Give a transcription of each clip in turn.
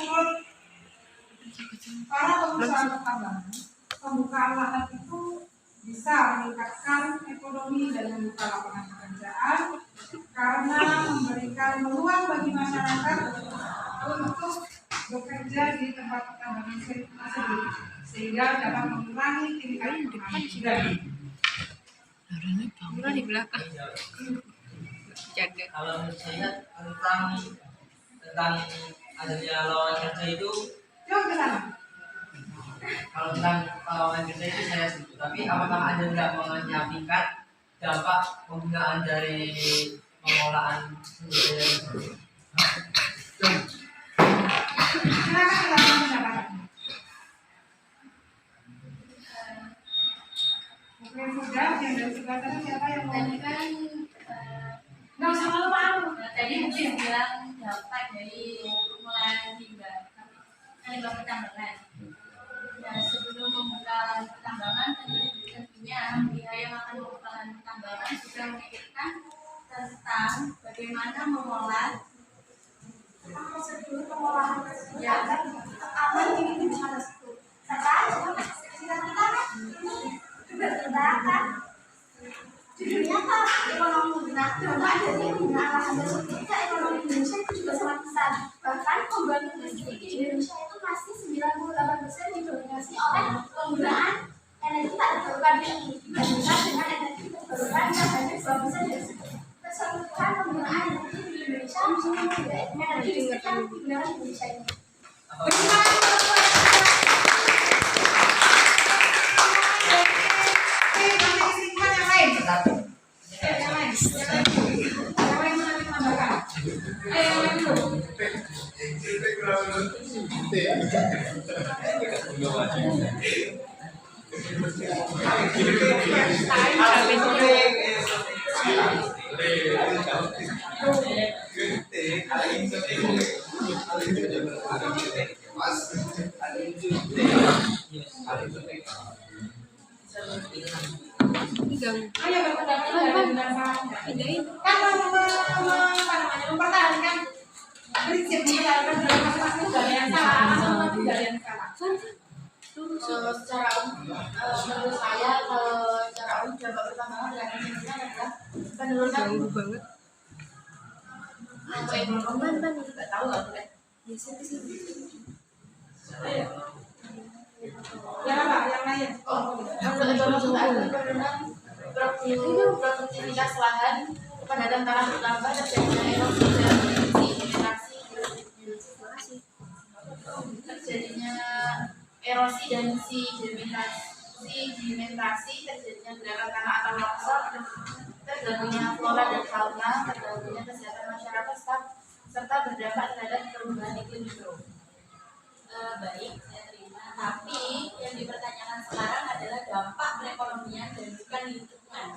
menurut para pengusaha pertambangan, pembukaan lahan itu bisa meningkatkan ekonomi dan membuka lapangan pekerjaan karena memberikan peluang bagi masyarakat untuk bekerja di tempat pertambangan tersebut sehingga dapat mengurangi tingkat pengangguran. Bangunan di belakang. Jaga. Kalau saya tentang adanya lowongan kerja itu, kalau tentang lowongan kerja itu saya setuju. Tapi apakah Anda tidak menyampingkan dampak penggunaan dari pengolahan sumber daya tersebut? Mungkin sudah yang dari sebelah sana siapa yang mau? Tadi kan Nggak usah malu-malu. tadi mungkin bilang dampak dari pengolahan limbah pertambangan. Nah, sebelum membuka lahan pertambangan, tentunya pihak yang akan membuka lahan pertambangan sudah memikirkan tentang bagaimana mengolah prosedur pengolahan tersebut ya, agar aman di lingkungan tersebut. Serta cita-cita juga terbakar. Judulnya kan ekonomi. Nah, dampak dari penggunaan lahan tersebut ke ekonomi Indonesia itu juga sangat besar. Bahkan pembangunan listrik di Indonesia itu masih 98% didominasi oleh penggunaan energi tak terbarukan dibandingkan dengan energi terbarukan yang hanya 2% dari keseluruhan penggunaan energi di Indonesia. Energi listrik yang digunakan di Indonesia ini. Ayo berpendapat mempertahankan prinsip menjalankan dalam masing-masing negara yang salah atau negara yang salah. secara menurut saya secara umum dampak pertambangan dengan Indonesia adalah penurunan banget. ekonomi. Nggak tahu nggak kan? Yang apa? Yang lain? Penurunan produktivitas lahan, kepadatan tanah bertambah, terjadinya erosi dan sedimentasi, terjadinya gerakan tanah atau longsor, terganggunya flora dan fauna, terganggunya kesehatan masyarakat, serta berdampak terhadap perubahan iklim mikro. Baik, saya terima. Tapi yang dipertanyakan sekarang adalah dampak perekonomian dan bukan lingkungan.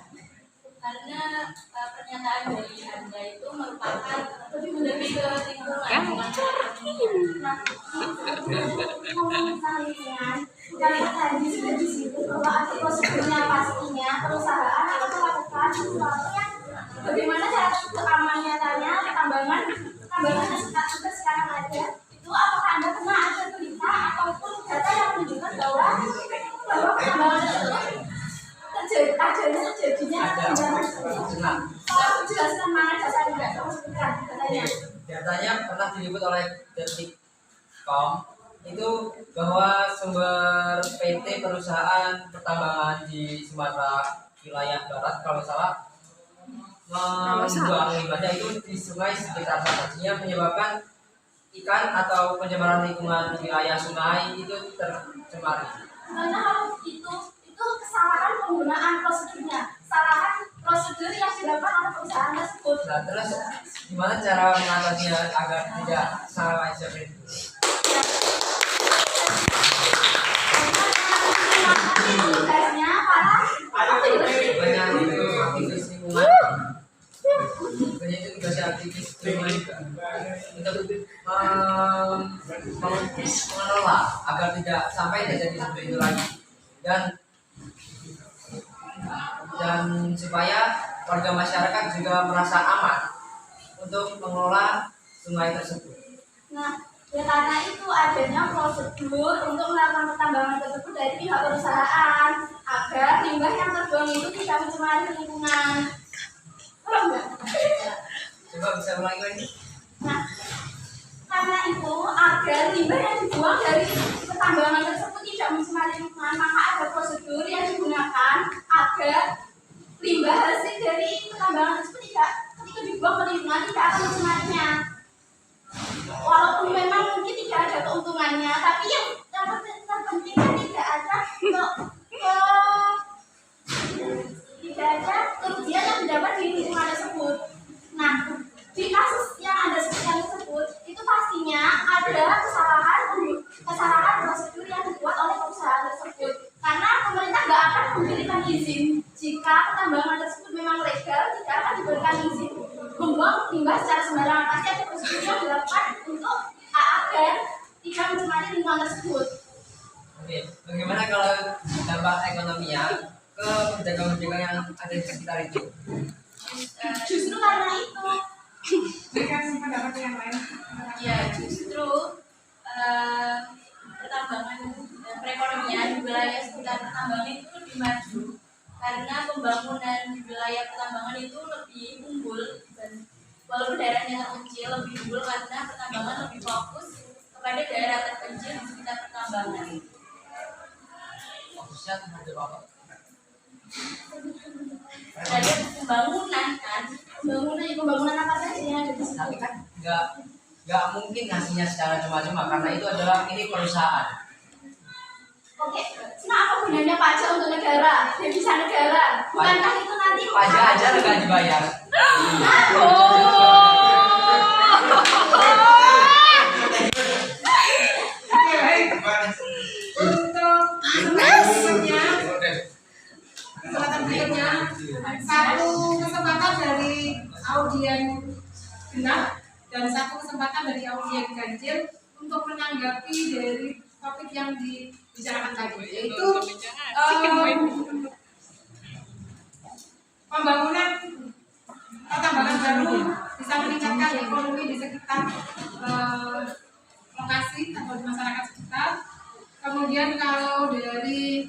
Karena pernyataan dari Anda itu merupakan lebih ke lingkungan, bukan perekonomian. Karena tadi sudah disebut bahwa ada prosedurnya pastinya perusahaan akan melakukan sesuatu yang bagaimana cara keamanannya pertambangan yang sekarang ada itu apakah Anda pernah ada berita ataupun data yang menunjukkan bahwa pertambangan terjadinya pertambangan jelaskan mana dasar tidak kamu sebutkan katanya. Datanya pernah diliput oleh Detik.com itu bahwa sumber PT perusahaan pertambangan di Sumatera wilayah barat kalau salah membuang limbahnya itu di sungai sekitar sana, sehingga menyebabkan ikan atau pencemaran lingkungan wilayah sungai itu tercemar. Karena kalau itu kesalahan penggunaan prosedurnya, kesalahan prosedur yang dilakukan oleh perusahaan tersebut. Nah, terus gimana cara mengatasinya agar tidak salah seperti itu? Banyak itu aktivis lingkungan, banyak itu tugasnya aktivis lingkungan untuk mengelola agar tidak sampai terjadi seperti itu lagi, dan supaya warga masyarakat juga merasa aman untuk mengelola sungai tersebut. Nah, Ya karena itu adanya prosedur untuk melakukan pertambangan tersebut dari pihak perusahaan agar limbah yang terbuang itu tidak mencemari lingkungan. Paham nggak? Coba bisa ulangi lagi. Nah, karena itu agar limbah yang dibuang dari pertambangan tersebut tidak mencemari lingkungan, maka ada prosedur yang digunakan agar limbah hasil dari pertambangan tersebut tidak ketika dibuang ke lingkungan tidak akan mencemarinya. Walaupun memang mungkin tidak ada keuntungannya, tapi yang terpenting kan tidak ada tidak ada kerugian yang didapat di lingkungan tersebut. Nah, di kasus yang Anda sebutkan tersebut, itu pastinya ada kesalahan prosedur yang dibuat oleh perusahaan tersebut. Karena pemerintah nggak akan memberikan izin jika pertambangan tersebut memang legal, tidak akan diberikan izin membuang limbah secara sembarangan. Pasti ada prosedur yang dilakukan untuk agar tidak mencemari lingkungan tersebut. Oke, bagaimana kalau dampak ekonominya ke pedagang-pedagang yang ada di sekitar itu? Justru karena itu. Berikan pendapat yang lain. Ya, justru pertambangan dan perekonomian di wilayah sekitar pertambangan itu lebih maju karena pembangunan di wilayah pertambangan itu lebih unggul dan walaupun daerahnya terpencil lebih unggul karena pertambangan lebih fokus kepada daerah terpencil di sekitar pertambangan. Fokusnya terhadap apa? Ada pembangunan kan? Pembangunan apa saja yang ada di situ? Tapi kan nggak mungkin ngasihnya secara cuma-cuma karena itu adalah milik perusahaan. Oke, nah apa gunanya pajak untuk negara? Devisa negara. Bukankah itu nanti Pajak aja nggak dibayar. Oke, baik. Untuk kesempatan berikutnya, satu kesempatan dari audien genap dan satu kesempatan dari audien ganjil untuk menanggapi dari topik yang dibicarakan tadi, yaitu pembangunan pertambangan baru bisa meningkatkan ekonomi di sekitar lokasi atau di masyarakat sekitar. Kemudian kalau dari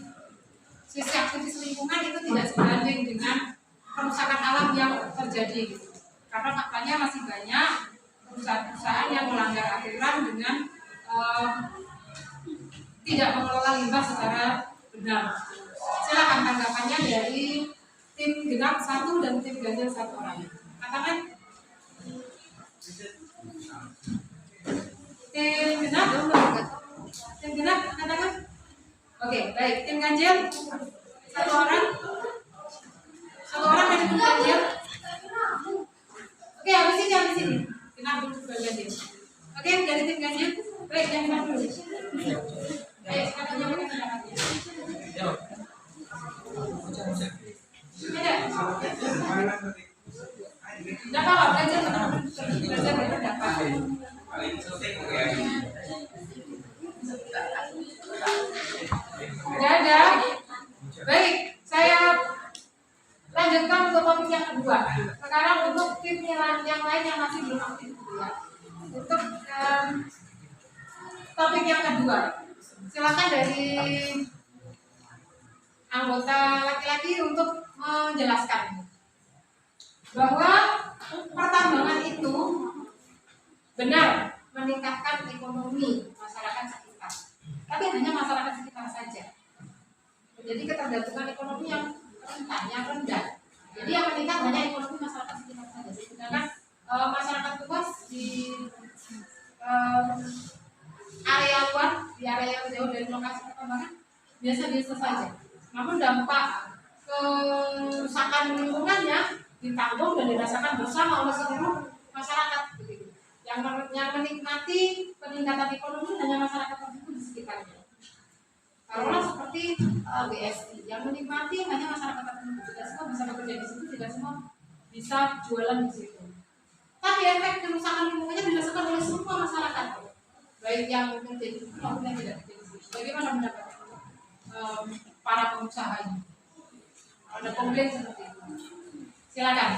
sisi aktivis lingkungan itu tidak sebanding dengan kerusakan alam yang terjadi, karena faktanya masih banyak perusahaan-perusahaan yang melanggar aturan dengan tidak mengelola limbah secara benar. Silakan tanggapannya dari tim genap 1 dan tim ganjil 1 orang. Katakan. Tim genap. Tim genap katakan. Oke, baik. Tim ganjil 1 orang. 1 orang dari tim ganjil. Oke, habis ini. Genap dulu ganjil. Oke, dari tim ganjil. Baik, yang genap dulu. Baik, sekarang jawabkan pendapatnya. Ada? Tidak apa-apa, belajar berpendapat. Tidak ada. Baik, saya lanjutkan untuk topik yang kedua. Sekarang untuk tim yang lain yang masih belum aktif, ya. Untuk topik yang kedua, silakan dari anggota laki-laki untuk menjelaskan bahwa pertambangan itu benar meningkatkan ekonomi masyarakat sekitar, tapi hanya masyarakat sekitar saja. Jadi ketergantungan ekonomi yang rendah. Jadi yang meningkat hanya ekonomi masyarakat sekitar saja. Sedangkan masyarakat luas di area luar, di area yang jauh dari lokasi pertambangan biasa-biasa saja. Namun dampak kerusakan lingkungannya ditanggung dan dirasakan bersama oleh seluruh masyarakat. Yang menikmati peningkatan ekonomi hanya masyarakat tersebut di sekitarnya. Taruhlah seperti BSI, yang menikmati hanya masyarakat tertentu. Tidak semua bisa bekerja di situ, tidak semua bisa jualan di situ. Tapi efek kerusakan lingkungannya dirasakan oleh semua masyarakat, baik yang bekerja di situ maupun yang tidak bekerja di situ. Bagaimana pendapat para pengusaha ini? Ada komplain seperti itu. Silakan.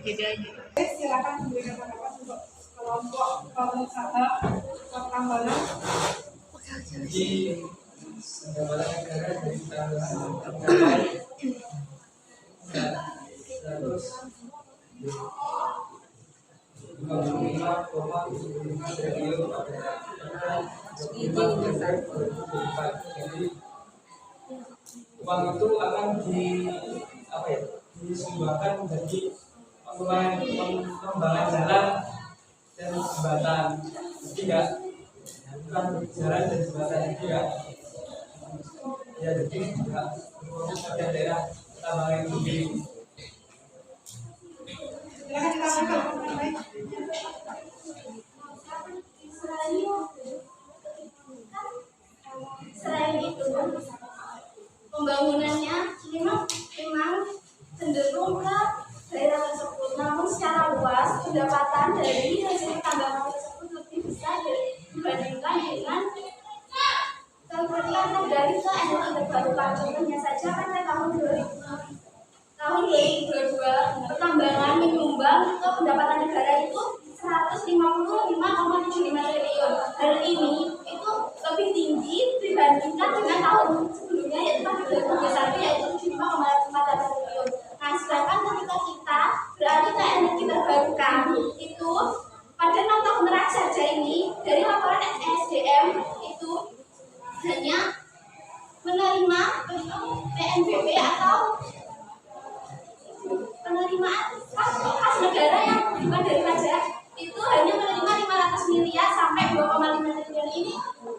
Jeda aja. Silakan memberikan pendapat untuk kelompok pengusaha pertambangan. Di pengembangan negara dari tambahan terus 55,75 triliun pada jadi uang itu akan disumbangkan menjadi pengembangan jalan dan jembatan. Tidak, bukan jalan dan jembatan itu ya. Ya jadi tidak berfokus pada daerah tambangan itu sendiri. Selain itu, pembangunannya memang cenderung ke daerah tersebut, namun secara luas pendapatan dari hasil tambangan tersebut lebih besar dibandingkan dengan kemudian dari ke energi terbarukan. Contohnya saja pada tahun 2022 pertambangan menyumbang ke pendapatan negara itu 155,75 triliun. Hal ini itu lebih tinggi dibandingkan dengan tahun sebelumnya yaitu pada 2021 yaitu 75,48 triliun. Nah, sedangkan ketika kita beralih ke energi terbarukan itu pada 6 tahun terakhir saja ini dari laporan SDM itu hanya menerima PNBP atau penerimaan kas negara yang bukan dari pajak itu hanya menerima 500 miliar sampai 2,5 triliun. Ini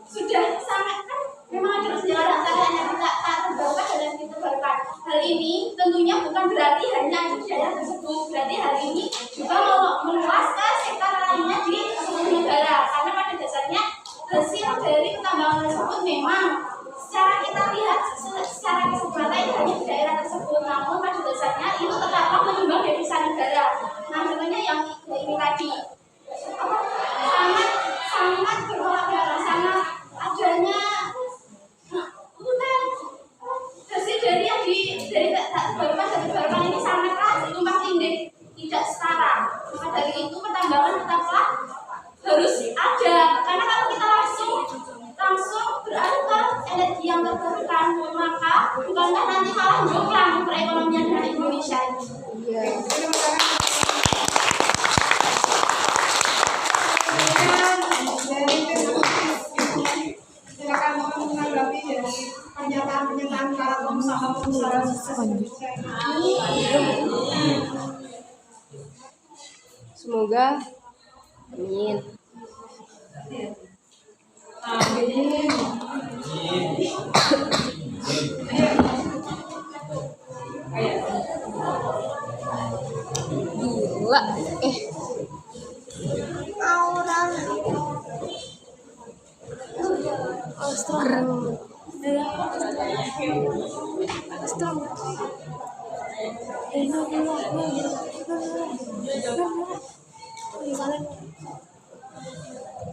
sudah sangat kan memang ada sejarah antara energi tak terbarukan dan energi terbarukan. Hal ini tentunya bukan berarti hanya di daerah tersebut, berarti hal ini juga meluas ke sektor lainnya di seluruh negara, karena pada dasarnya hasil dari pertambangan tersebut memang secara kita lihat secara keseluruhan itu hanya di daerah tersebut, namun pada dasarnya itu tetap menyumbang devisa negara. Nah, contohnya yang ini tadi sangat bertolak belakang, sangat adanya hasil dari yang dari terbarukan ini sangatlah tumpang tindih, tidak setara. Maka dari itu pertambangan tetaplah harus ada, karena kalau kita langsung beralih ke energi yang terbarukan, maka bukankah nanti malah jomplang perekonomian dari Indonesia ini. Silakan menanggapi dari pernyataan para pengusaha Semoga amin. Amin. Gila. Orang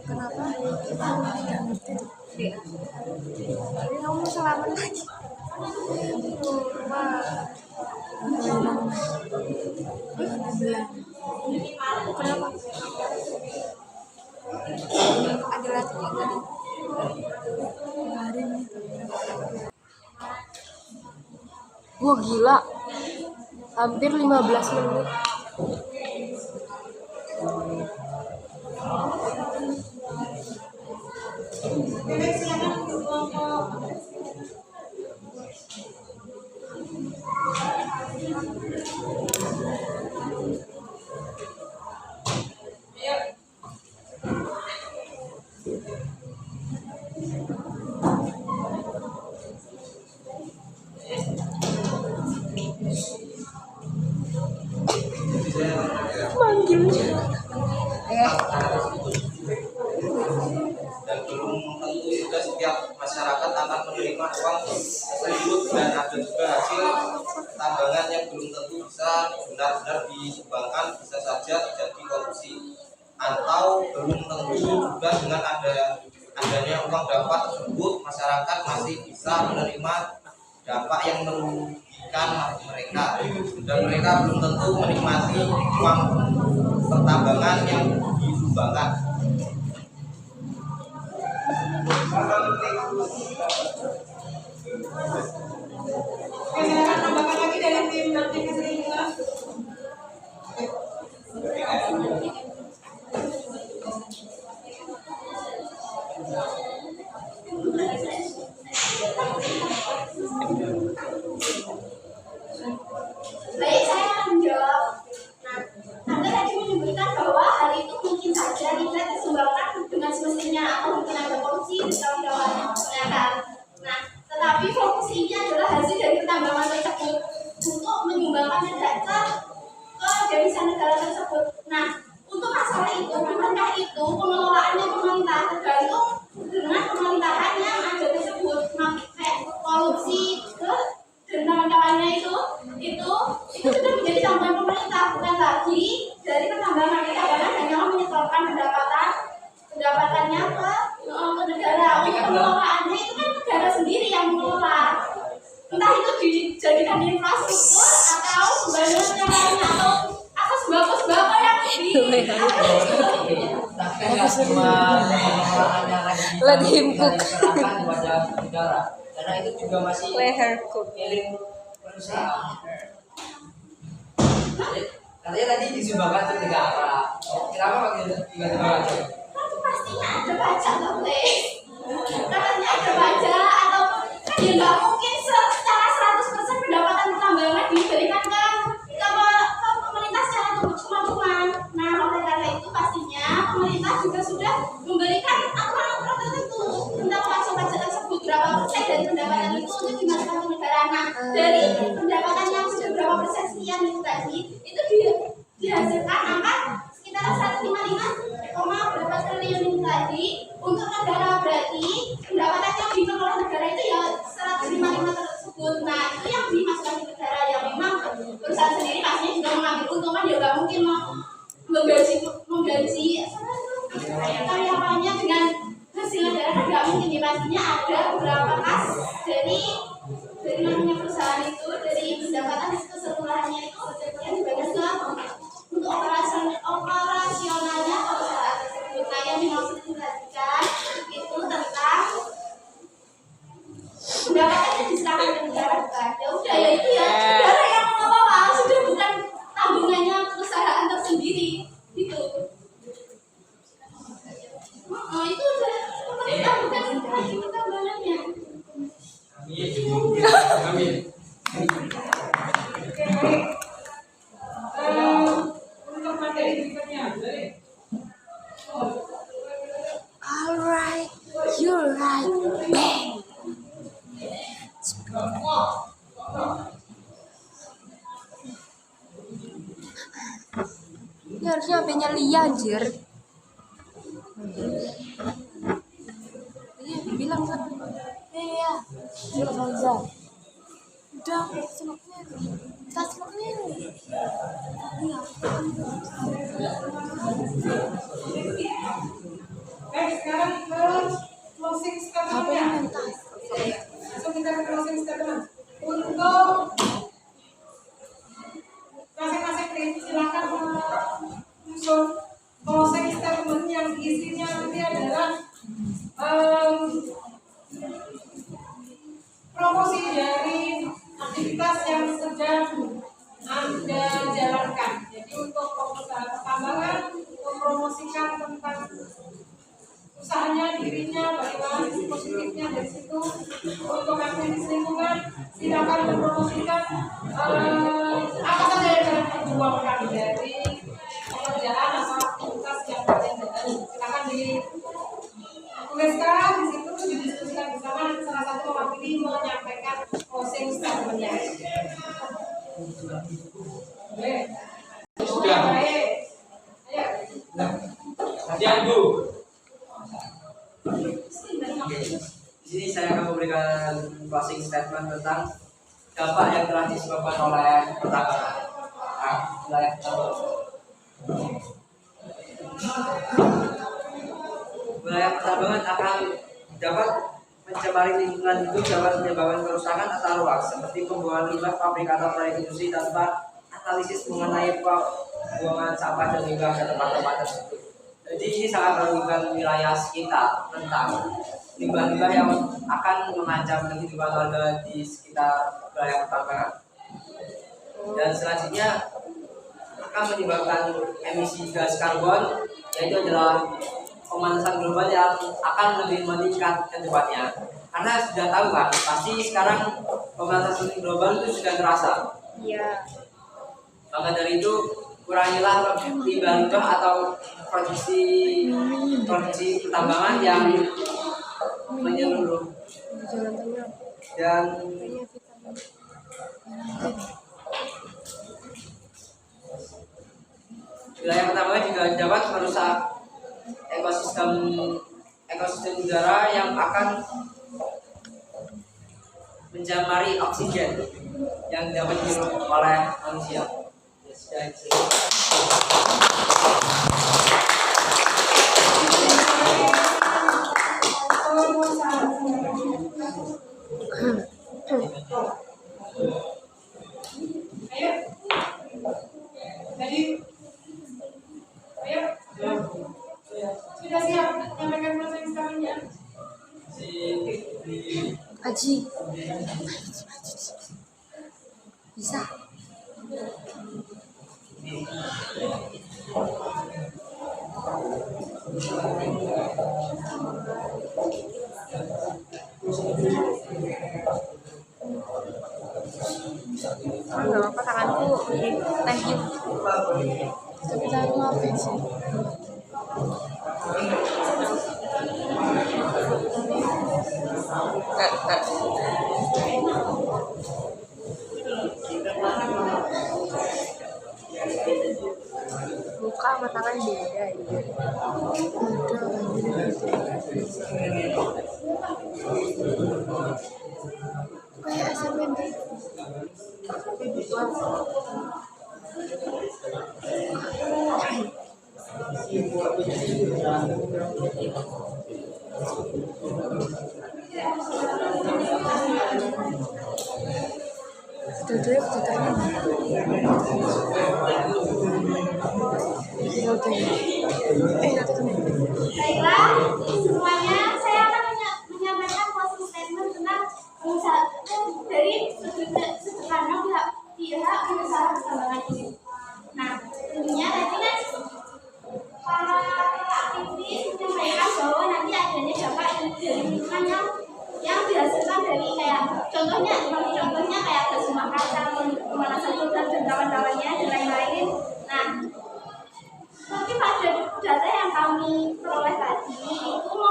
kenapa kita nggak ngerti tuh? Jadi kamu selamat lagi. Kenapa? Ada latihan tadi. Wah gila, hampir 15 menit. atau belum tentu juga dengan adanya uang dampak tersebut masyarakat masih bisa menerima dampak yang merugikan mereka, dan mereka belum tentu menikmati uang pertambangan yang disumbangkan. Oke, silakan tambahkan lagi dari tim nanti keseringan. Baik, saya akan menjawab. Nah, Anda tadi menyebutkan bahwa hal itu mungkin saja tidak disumbangkan dengan semestinya atau mungkin ada korupsi dan kawan-kawannya. Nah, tetapi fokus ini adalah hasil dari pertambangan tersebut untuk menyumbangkan data ke devisa negara tersebut. Nah, untuk masalah itu, bukankah itu pengelolaannya pemerintah tergantung dengan pemerintahan yang ada tersebut, kayak korupsi dan kawan-kawannya itu sudah menjadi tanggungan pemerintah, bukan lagi dari pertambangan hanyalah menyetorkan pendapatannya ke negara. Untuk pengelolaannya itu kan negara sendiri yang mengelola, entah itu dijadikan infrastruktur atau pembangunan yang lainnya atau sembako yang Tapi nggak cuma pengelolaannya lagi diserahkan kepada negara, karena itu juga masih milik perusahaan. Katanya tadi disumbangkan ke negara. Kenapa pakai tiba-tiba aja? Itu pastinya ada pajak, katanya ada pajak atau kan ya nggak mungkin secara 100% pendapatan pertambangan diberikan ke pemerintah secara cuma-cuma. Nah, oleh karena itu pastinya pemerintah juga sudah memberikan aturan-aturan tertentu tentang pajak tersebut, berapa persen dari pendapatan itu untuk dimasukkan ke negara. Nah, dari pendapatan yang sudah berapa persen sekian itu tadi itu dihasilkan angka sekitar 155, berapa triliun itu tadi untuk negara, berarti pendapatan yang dikelola negara itu ya 155 tersebut. Nah, itu yang dimasukkan ke negara, yang memang perusahaan sendiri pastinya juga mengambil untung, kan ya nggak mungkin menggaji karyawannya dengan hasil negara, kan nggak mungkin ya. Pastinya ada beberapa kas dari namanya perusahaan itu, dari pendapatan keseluruhannya itu yang diberikan untuk operasionalnya perusahaan tersebut. Nah, yang dimaksud dijelaskan itu tentang pendapatannya diserahkan ke negara, bukan ya udah ya itu ya negara yang mengelola, sudah bukan tanggungannya perusahaan tersendiri gitu. Itu udah pemerintah, bukan lagi pertambangannya. Amin. Oke, baik. Untuk materi berikutnya, Alright, you're right. Bang. Ini harusnya HP-nya Lia, anjir. Iya, bilang kan. Iya, bilang Hamza. Udah, seloknya. Kita seloknya. Iya. baik, sekarang ke closing statement-nya. Langsung kita ke closing statement. Untuk masing-masing tim silakan menyusun closing statement yang isinya nanti adalah promosi dari aktivitas yang sedang Anda jalankan. Jadi untuk pengusaha pertambangan mempromosikan tentang usahanya, dirinya, bagaimana sisi positifnya dari situ. Untuk aktivis lingkungan, silakan mempromosikan apa saja yang kalian perjuangkan dari pekerjaan atau aktivitas yang kalian jalani. Silakan dituliskan di situ, didiskusikan bersama, nanti salah satu mewakili menyampaikan closing statement-nya. Sudah. Baik. Ayo. Latihan, Bu. Di sini saya akan memberikan closing statement tentang dampak yang telah disebabkan oleh pertambangan. Nah, wilayah tersebut. Wilayah pertambangan akan dapat mencemari lingkungan hidup, dapat menyebabkan kerusakan tata ruang seperti pembuangan limbah pabrik atau proyek industri tanpa analisis mengenai pembuangan sampah dan limbah ke tempat-tempat tersebut. Jadi ini sangat merugikan wilayah sekitar tentang limbah-limbah yang akan mengancam kehidupan warga di sekitar wilayah pertambangan. Dan selanjutnya akan menyebabkan emisi gas karbon, yaitu adalah pemanasan global yang akan lebih meningkat ke depannya. Karena sudah tahu kan, pasti sekarang pemanasan global itu sudah terasa. Iya. Maka dari itu kurangilah limbah-limbah atau produksi pertambangan yang menyeluruh dan wilayah pertambangan juga dapat merusak ekosistem udara yang akan mencemari oksigen yang dapat dihirup oleh manusia. Jadi, ayo, sudah siap menyampaikan materi sekalian. Haji. Bisa. Enggak apa-apa, tanganku thank you. Tapi tanganku ngapain sih? Muka sama tangan beda ya. Kayak SMP. Duduk ditanya. Baiklah, semuanya saya akan menyampaikan closing statement tentang dari sudut pandang pihak pengusaha pertambangan ini. Nah, tentunya tadi kan para aktivis menyampaikan bahwa nanti adanya dampak dari lingkungan yang dihasilkan dari kayak contohnya kayak gas rumah kaca, pemanasan global dan kawan-kawannya dan lain-lain. Nah, tapi pada data yang kami peroleh tadi itu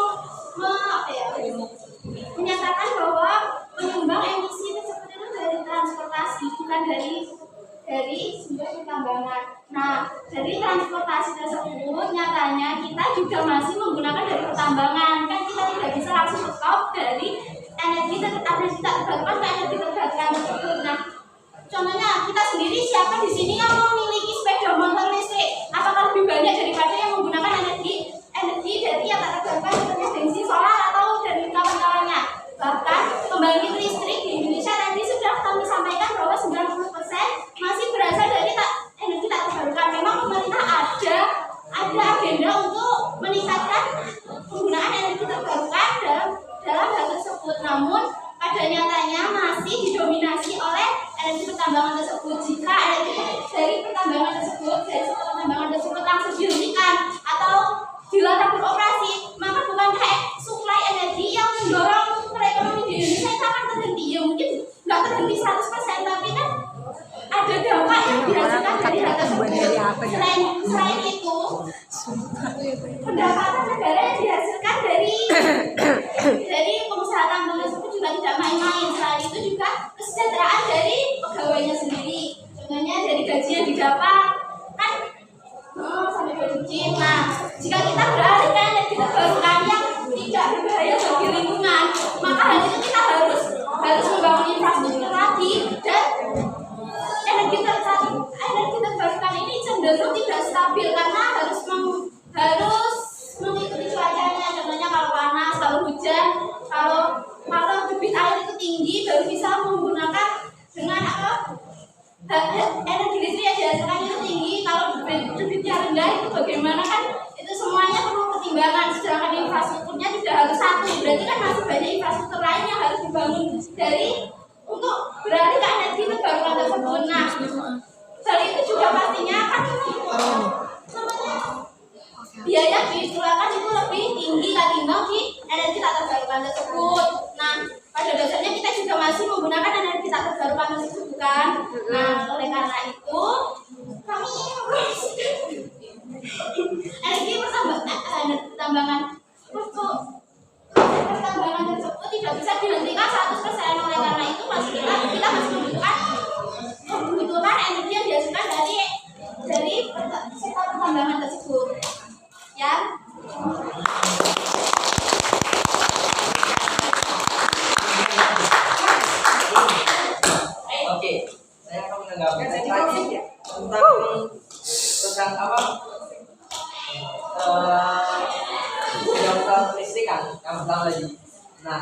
menyatakan bahwa penyumbang emisi tersebut itu dari transportasi, bukan dari sumber pertambangan. Nah, dari transportasi tersebut nyatanya kita juga masih menggunakan dari pertambangan. Kan kita tidak bisa langsung stop dari energi tak terbarukan ke energi terbarukan tersebut. Nah, contohnya kita sendiri siapa di sini yang memiliki sepeda motor listrik? Apakah lebih banyak daripada yang menggunakan energi dari yang tak terbarukan seperti bensin, solar atau dari kawan-kawannya? Bahkan pembangkit listrik di Indonesia tadi sudah kami sampaikan bahwa 90% masih berasal dari energi tak terbarukan. Memang pemerintah ada agenda untuk meningkatkan penggunaan energi terbarukan dalam hal tersebut. Namun pada nyatanya masih didominasi oleh energi pertambangan tersebut. Jika energi dari pertambangan tersebut langsung dihentikan atau dilarang beroperasi, maka bukan kayak suplai energi yang mendorong perekonomian di Indonesia itu akan terhenti. Ya mungkin nggak terhenti 100%, tapi kan ada dampak yang dihasilkan dari hal tersebut. Selain itu, pendapatan negara yang dihasilkan dari pengusaha tambang tersebut juga tidak main-main. Selain itu juga kesejahteraan dari pegawainya sendiri. Contohnya dari gaji yang didapat kan sampai berjuta. Nah, jika kita beralih ke energi terbarukan yang tidak berbahaya bagi lingkungan, maka hal itu kita harus membangun infrastruktur lagi, dan energi terbarukan ini cenderung tidak stabil karena harus satu, berarti kan masih banyak infrastruktur lain yang harus dibangun untuk beralih ke energi terbarukan tersebut. Nah, hal itu juga pastinya kan biaya dikeluarkan itu lebih tinggi ketimbang di energi tak terbarukan tersebut. Nah, pada dasarnya kita juga masih menggunakan energi tak terbarukan tersebut kan. Nah, oleh karena itu kami energi pertambangan tersebut tidak bisa dihentikan 100%. Oleh karena itu kita masih membutuhkan energi yang dihasilkan dari sektor pertambangan tersebut. Ya. Oke, saya akan menanggapi tentang jabatan listrikan yang pertama tadi. Nah,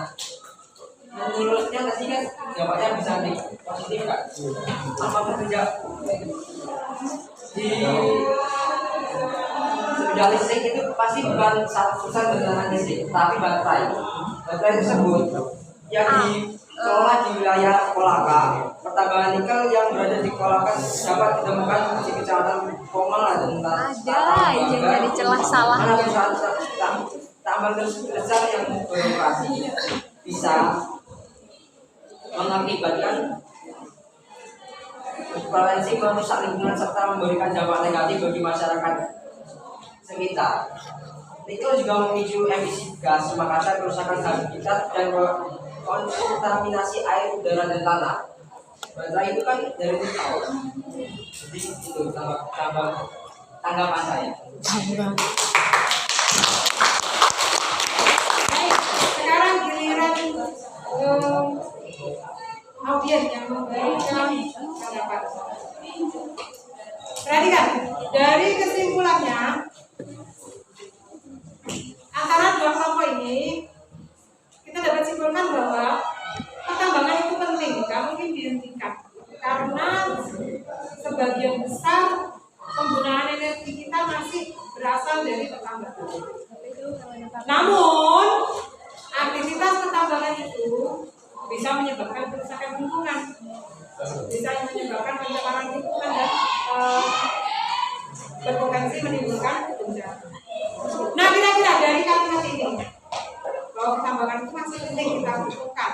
menurutnya tadi kan jawabannya bisa positif kan? Apakah tidak di sebidang listrik itu pasti bukan 100% dengan listrik, tapi baterai. Baterai tersebut yang dikelola di wilayah Kolaka, pertambangan nikel yang berada di Kolaka dapat ditemukan di kecamatan Komala dan yang dari celah salah. Tambang besar yang beroperasi bisa mengakibatkan berpotensi merusak lingkungan serta memberikan dampak negatif bagi masyarakat sekitar. Nikel juga memicu emisi gas rumah kaca, kerusakan habitat, dan kontaminasi air, udara, dan tanah. Baterai itu kan dari nikel. Jadi itu tanggapan saya. Baik, sekarang giliran audien yang memberikan tanggapan. Perhatikan, dari kesimpulannya antara dua kelompok ini kita dapat simpulkan bahwa pertambangan itu penting, tidak mungkin dihentikan karena sebagian besar penggunaan energi kita masih berasal dari pertambangan. Namun aktivitas pertambangan itu bisa menyebabkan kerusakan lingkungan, bisa menyebabkan pencemaran lingkungan dan berpotensi menimbulkan bencana. Nah, kira-kira dari kalimat ini bahwa pertambangan itu masih penting kita butuhkan,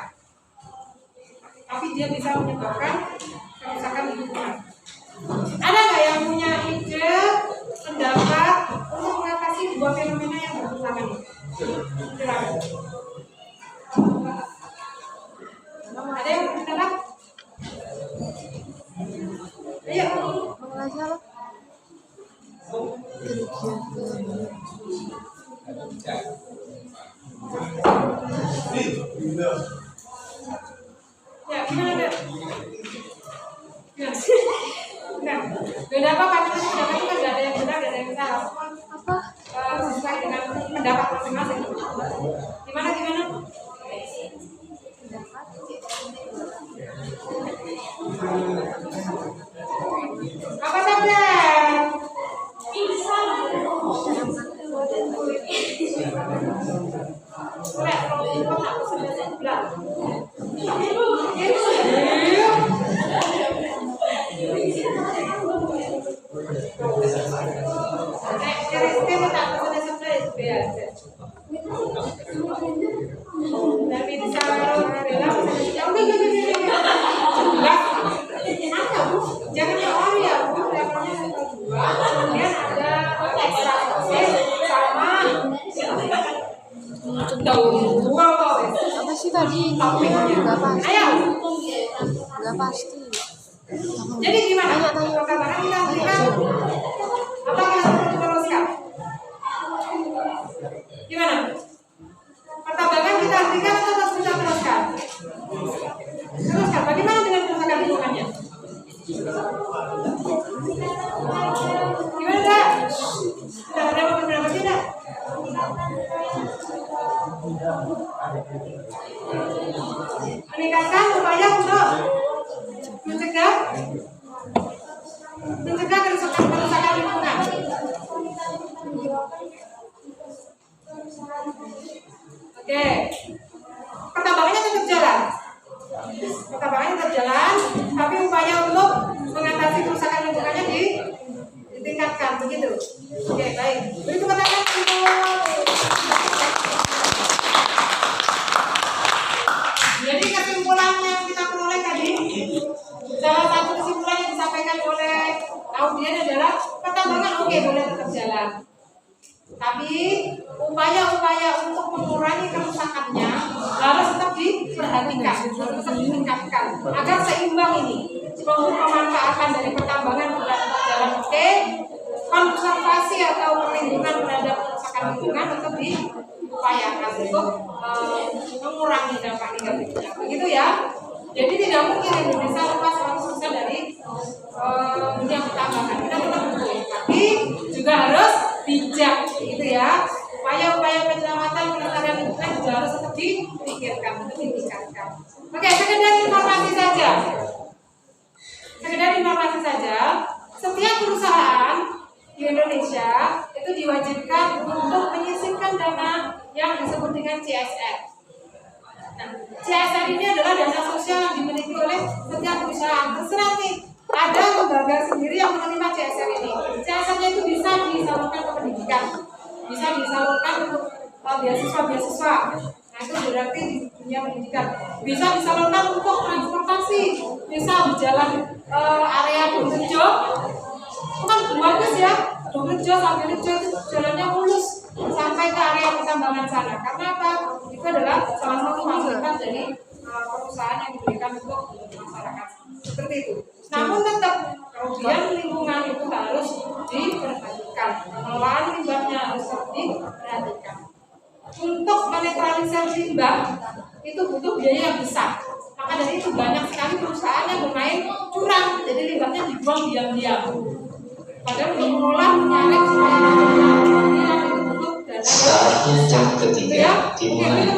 tapi dia bisa menyebabkan kerusakan lingkungan. Ada nggak yang punya ide, pendapat untuk mengatasi dua fenomena yang bertentangan ini? Silakan. Ada yang berpendapat? Ayo. Ya, gimana deh? Nah, beda apa itu kan nggak ada yang benar, nggak ada yang salah. Apa? Sesuai dengan pendapat masing-masing. Gimana? Apa saja? Jangan lari ya, kemudian ada ekstra sama Apa sih tadi? Nggak pasti. Ayo. Nggak pasti. Jadi gimana? Pertambangan kita hentikan apa kita teruskan? Gimana? Pertambangan kita hentikan atau tetap kita teruskan? Teruskan. Bagaimana dengan kerusakan lingkungannya? Gimana enggak? Sudah ada beberapa tidak? Meningkatkan upaya untuk mencegah kerusakan lingkungan. Oke, pertambangannya tetap jalan. Tapi upaya untuk mengatasi kerusakan lingkungannya ditingkatkan, begitu. Oke, baik. Beri tepuk tangan untuk. Jadi kesimpulan yang kita peroleh tadi, salah satu kesimpulan yang disampaikan oleh audien adalah pertambangan oke, boleh tetap jalan. Tapi upaya-upaya untuk mengurangi kerusakannya harus tetap diperhatikan, tetap ditingkatkan agar seimbang ini. Pemanfaatan dari pertambangan boleh tetap jalan oke, konservasi atau perlindungan terhadap kerusakan lingkungan tetap diupayakan untuk mengurangi dampak negatifnya. Begitu ya. Jadi tidak mungkin Indonesia lepas 100% dari dunia pertambangan. Kita tetap butuh, tapi juga harus bijak, gitu ya. Upaya-upaya penyelamatan pelestarian lingkungan juga harus tetap dipikirkan, untuk ditingkatkan. Oke, sekedar informasi saja. Setiap perusahaan di Indonesia itu diwajibkan untuk menyisihkan dana yang disebut dengan CSR. Nah, CSR ini adalah dana sosial yang dimiliki oleh setiap perusahaan. Terserah nih, ada lembaga sendiri yang menerima CSR ini. CSR-nya itu bisa disalurkan ke pendidikan, bisa disalurkan untuk beasiswa. Nah, itu berarti di dunia pendidikan. Bisa disalurkan untuk transportasi, bisa di jalan area Dongrejo. Itu kan bagus ya, Dongrejo sampai Rejo itu jalannya mulus sampai ke area pertambangan sana. Karena apa? Itu adalah salah satu fasilitas dari perusahaan yang diberikan untuk masyarakat. Seperti itu. Namun tetap kerugian lingkungan itu harus diperhatikan. Pengelolaan limbahnya harus diperhatikan. Untuk menetralisasi limbah itu butuh biaya yang besar. Maka dari itu banyak sekali perusahaan yang bermain curang, jadi limbahnya dibuang diam-diam. Padahal untuk mengolah menyaring supaya itu butuh dana. Saatnya jam ketiga dimulai.